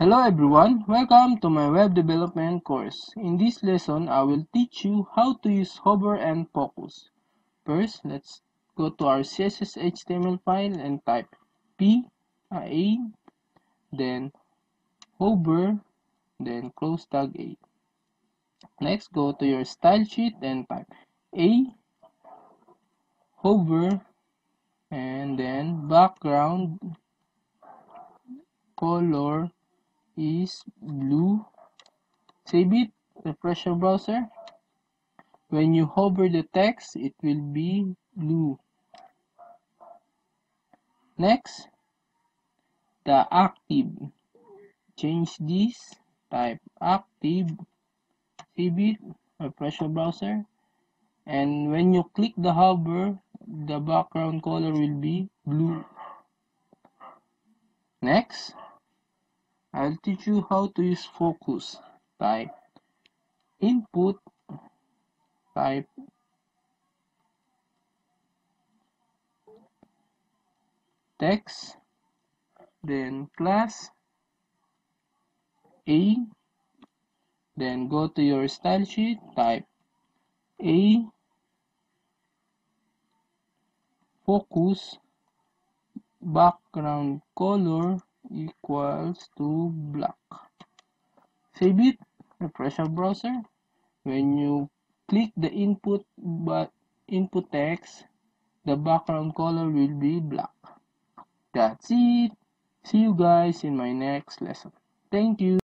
Hello everyone, welcome to my web development course. In this lesson, I will teach you how to use hover and focus. First, let's go to our CSS HTML file and type A, then hover, then close tag A. Next, go to your style sheet and type A, hover, and then background color is blue. Save it, refresh your browser. When you hover the text, it will be blue. Next, the active. Change this, type active, save it, refresh your browser. And when you click the hover, the background color will be blue. Next, I'll teach you how to use focus. Type input, type text, then class A, then go to your style sheet, type A, focus, background color equals to black. Save it, refresh your browser. When you click the input text, the background color will be black. That's it. See you guys in my next lesson. Thank you.